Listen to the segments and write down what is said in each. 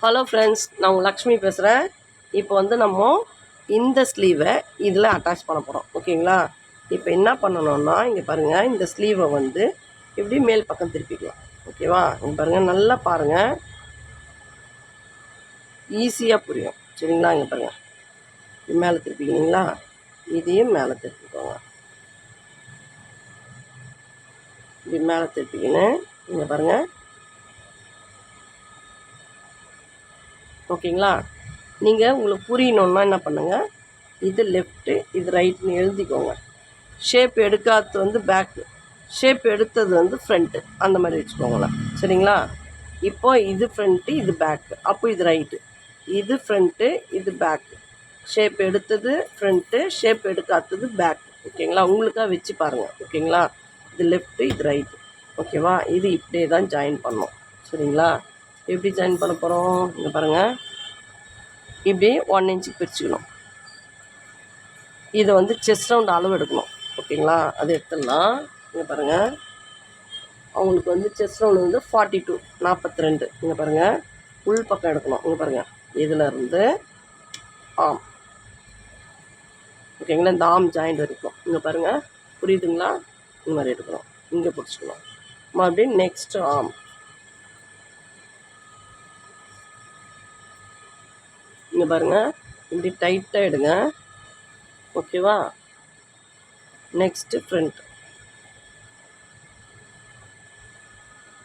Hello friends, நான் உங்கள் லக்ஷ்மி பேசுகிறேன். இப்போ வந்து நம்ம இந்த ஸ்லீவை இதில் அட்டாச் பண்ண போகிறோம். ஓகேங்களா? இப்போ என்ன பண்ணணும்னா, இங்கே பாருங்கள், இந்த ஸ்லீவை வந்து இப்படி மேல் பக்கம் திருப்பிக்கலாம். ஓகேவா? இங்கே பாருங்கள், நல்லா பாருங்கள், ஈஸியாக புரியும். சரிங்களா? இங்கே பாருங்கள், இது மேலே திருப்பிக்கிங்களா, இதையும் மேலே திருப்பிக்கோங்க. இப்படி மேலே திருப்பிக்கின்னு இங்கே பாருங்கள். ஓகேங்களா? நீங்கள் உங்களுக்கு புரியணுன்னா என்ன பண்ணுங்கள், இது லெஃப்ட்டு இது ரைட்னு எழுதிக்கோங்க. ஷேப் எடுக்காதது வந்து பேக்கு, ஷேப் எடுத்தது வந்து ஃப்ரண்ட்டு, அந்த மாதிரி வச்சுக்கோங்களேன். சரிங்களா? இப்போ இது ஃப்ரண்ட்டு இது பேக்கு, அப்போ இது ரைட்டு, இது ஃப்ரண்ட்டு இது பேக்கு, ஷேப் எடுத்தது ஃப்ரண்ட்டு, ஷேப் எடுக்காதது பேக்கு. ஓகேங்களா? உங்களுக்காக வச்சு பாருங்கள். ஓகேங்களா? இது லெஃப்ட்டு இது ரைட்டு. ஓகேவா? இது இப்படியே தான் ஜாயின் பண்ணோம். சரிங்களா? எப்படி ஜாயின் பண்ண போகிறோம், இங்கே பாருங்கள், இப்படி 1 இன்ச்சுக்கு பிரிச்சுக்கணும். இதை வந்து செஸ்ட் ரவுண்ட் அளவு எடுக்கணும். ஓகேங்களா? அது எடுத்துடலாம். இங்கே பாருங்கள், அவங்களுக்கு வந்து செஸ்ட் ரவுண்டு வந்து 42 இங்கே பாருங்கள், உள் பக்கம் எடுக்கணும். இங்கே பாருங்கள், இதில் இருந்து ஆம். ஓகேங்களா? இந்த ஆம் ஜாயிண்ட் வரைக்கும் இங்கே பாருங்கள், புரியுதுங்களா? இந்த மாதிரி எடுக்கணும். இங்கே பிடிச்சிக்கணும். மறுபடியும் நெக்ஸ்ட்டு ஆம். இங்கே பாருங்கள், இப்படி டைட்டாக எடுங்க. ஓகேவா? நெக்ஸ்ட்டு ஃப்ரண்ட்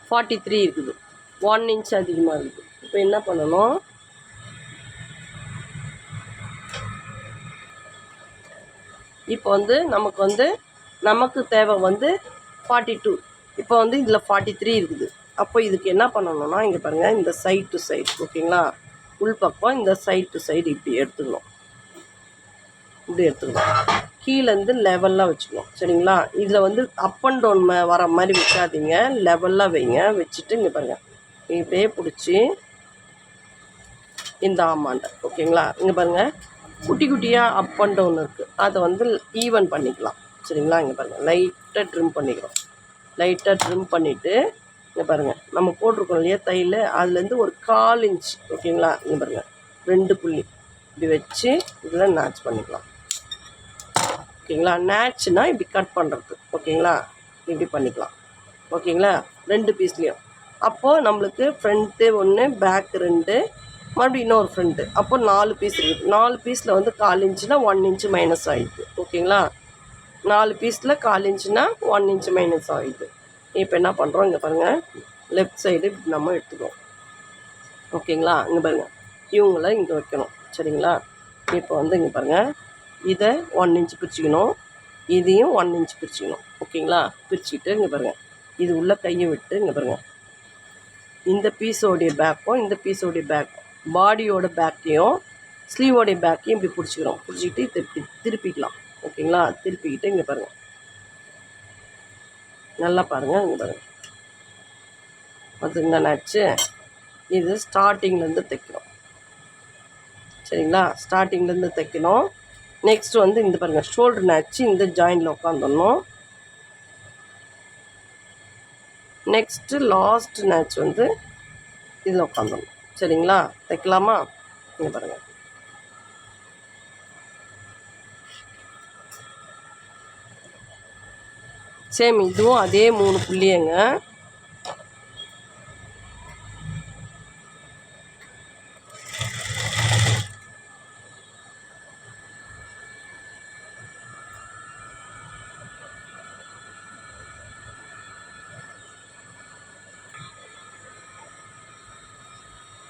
43 இருக்குது, 1 இன்ச் அதிகமாக இருக்குது. இப்போ என்ன பண்ணணும், இப்போ வந்து நமக்கு தேவை வந்து 42. இப்போ வந்து இதில் 43 இருக்குது. அப்போ இதுக்கு என்ன பண்ணணும்னா, இங்கே பாருங்கள், இந்த சைட் டு சைட். ஓகேங்களா? உள்பக்கம் இந்த சைட் டு சைடு இப்படி எடுத்துக்கணும். இப்படி எடுத்துக்கணும். கீழேருந்து லெவலாக வச்சுக்கணும். சரிங்களா? இதில் வந்து அப் அண்ட் டவுன் வர மாதிரி வைக்காதீங்க, லெவலாக வைங்க. வச்சுட்டு இங்கே பாருங்கள், இப்படியே பிடிச்சி இந்த ஆமாண்டை. ஓகேங்களா? இங்கே பாருங்கள், குட்டி குட்டியாக அப் அண்ட் டவுன் இருக்குது, அதை வந்து ஈவன் பண்ணிக்கலாம். சரிங்களா? இங்கே பாருங்கள், லைட்டாக ட்ரிம் பண்ணிக்கிறோம். லைட்டாக ட்ரிம் பண்ணிவிட்டு இங்கே பாருங்கள், நம்ம போட்டிருக்கோம் இல்லையா தையல், அதுலேருந்து ஒரு 1/4 இன்ச். ஓகேங்களா? இங்கே பாருங்கள், 2 புள்ளி இப்படி வச்சு இதில் நாச் பண்ணிக்கலாம். ஓகேங்களா? நேச்சுனா இப்படி கட் பண்ணுறது. ஓகேங்களா? இப்படி பண்ணிக்கலாம். ஓகேங்களா? 2 பீஸ்லேயும். அப்போது நம்மளுக்கு ஃப்ரண்ட்டு 1, பேக்கு 2, மறுபடியும் இன்னொரு ஃப்ரண்ட்டு, அப்போ 4 பீஸ் இருக்குது. 4 பீஸில் வந்து 1/4 இன்ச்சுனா 1 இன்ச்சு மைனஸ் ஆகிடுது. ஓகேங்களா? 4 பீஸில் 1/4 இன்ச்சுனா 1 இன்ச்சு மைனஸ் ஆகிடுது. இப்போ என்ன பண்ணுறோம், இங்கே பாருங்கள், லெஃப்ட் சைடு இப்படி நம்ம எடுத்துக்குவோம். ஓகேங்களா? இங்கே பாருங்கள், இவங்கள இங்கே வைக்கணும். சரிங்களா? இப்போ வந்து இங்கே பாருங்கள், இதை 1 இன்ச் பிரிச்சுக்கணும், இதையும் 1 இன்ச் பிரிச்சுக்கணும். ஓகேங்களா? பிரிச்சுக்கிட்டு இங்கே பாருங்கள், இது உள்ள கையை விட்டு இங்கே பாருங்கள், இந்த பீஸோடைய பேக்கும் இந்த பீஸோடைய பேக்கும், பாடியோட பேக்கையும் ஸ்லீவோடைய பேக்கையும் இப்படி பிடிச்சிக்கிறோம். பிடிச்சிக்கிட்டு இதை இப்படி திருப்பிக்கலாம். ஓகேங்களா? திருப்பிக்கிட்டு இங்கே பாருங்கள், நல்லா பாருங்கள், இங்கே பாருங்கள், அது என்னாச்சு, இது ஸ்டார்டிங்லேருந்து தைக்கணும். சரிங்களா? ஸ்டார்டிங்லேருந்து தைக்கணும். நெக்ஸ்ட் வந்து இந்த பாருங்கள், ஷோல்டர் நாச்சு இந்த ஜாயிண்டில் உட்காந்துடணும். நெக்ஸ்ட்டு லாஸ்ட் நாச் வந்து இதில் உட்காந்துடணும். சரிங்களா? தைக்கலாமா? இங்கே பாருங்கள், சேம் இதுவும் அதே 3 புள்ளியங்க.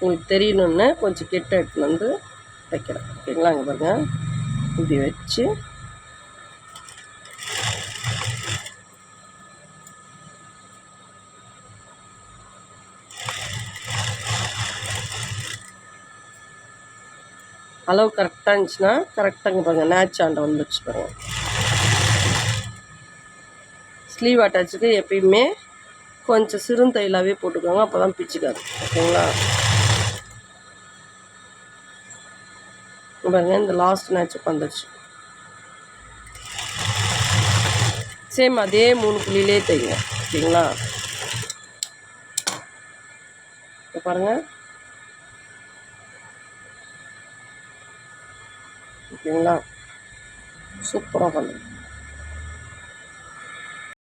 உங்களுக்கு தெரியணுன்னு கொஞ்சம் கிட்ட எடுத்துன்னு வந்து வைக்கிறேன். ஓகேங்களா? இங்கே பாருங்கள், இப்படி வச்சு அளவு கரெக்டாக இருந்துச்சுன்னா கரெக்டாக இங்கே பாருங்கள், நேச் ஆண்டை வந்து வச்சு பாருங்கள். ஸ்லீவ் அட்டாச்சுக்கு எப்பயுமே கொஞ்சம் சிறுந்தையிலாகவே போட்டுக்கோங்க, அப்போ தான் பிச்சுக்காது. ஓகேங்களா? பாருங்கள், இந்த லாஸ்ட் நேச் உட்காந்துருச்சு. சேம் அதே 3 புள்ளியிலே தைங்க. ஓகேங்களா? இப்போ பாருங்கள், ஓகேங்களா? சூப்பராக பண்ணுங்க.